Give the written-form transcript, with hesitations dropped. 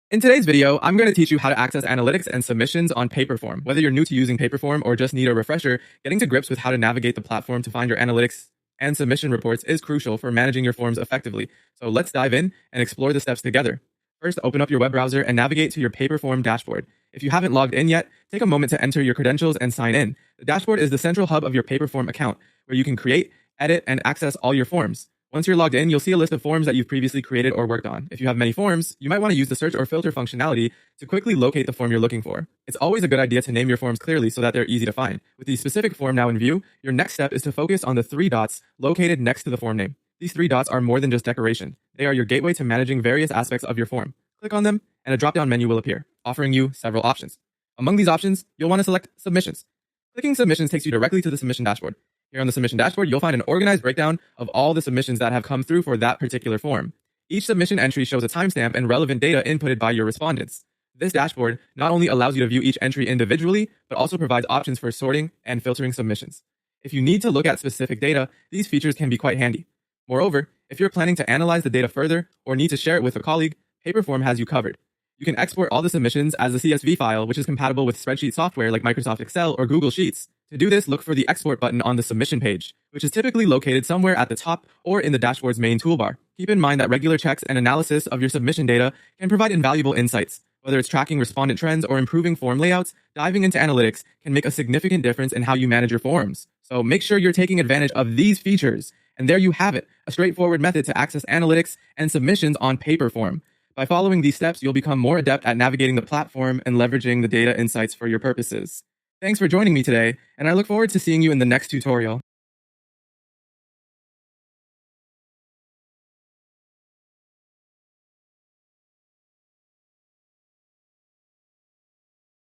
In today's video, I'm going to teach you how to access analytics and submissions on Paperform. Whether you're new to using Paperform or just need a refresher, getting to grips with how to navigate the platform to find your analytics and submission reports is crucial for managing your forms effectively. So let's dive in and explore the steps together. First, open up your web browser and navigate to your Paperform dashboard. If you haven't logged in yet, take a moment to enter your credentials and sign in. The dashboard is the central hub of your Paperform account, where you can create, edit, and access all your forms. Once you're logged in, you'll see a list of forms that you've previously created or worked on. If you have many forms, you might want to use the search or filter functionality to quickly locate the form you're looking for. It's always a good idea to name your forms clearly so that they're easy to find. With the specific form now in view, your next step is to focus on the three dots located next to the form name. These three dots are more than just decoration. They are your gateway to managing various aspects of your form. Click on them, and a drop-down menu will appear, offering you several options. Among these options, you'll want to select Submissions. Clicking Submissions takes you directly to the submission dashboard. Here on the submission dashboard, you'll find an organized breakdown of all the submissions that have come through for that particular form. Each submission entry shows a timestamp and relevant data inputted by your respondents. This dashboard not only allows you to view each entry individually, but also provides options for sorting and filtering submissions. If you need to look at specific data, these features can be quite handy. Moreover, if you're planning to analyze the data further or need to share it with a colleague, Paperform has you covered. You can export all the submissions as a CSV file, which is compatible with spreadsheet software like Microsoft Excel or Google Sheets. To do this, look for the Export button on the submission page, which is typically located somewhere at the top or in the dashboard's main toolbar. Keep in mind that regular checks and analysis of your submission data can provide invaluable insights. Whether it's tracking respondent trends or improving form layouts, diving into analytics can make a significant difference in how you manage your forms. So make sure you're taking advantage of these features. And there you have it, a straightforward method to access analytics and submissions on Paperform. By following these steps, you'll become more adept at navigating the platform and leveraging the data insights for your purposes. Thanks for joining me today, and I look forward to seeing you in the next tutorial.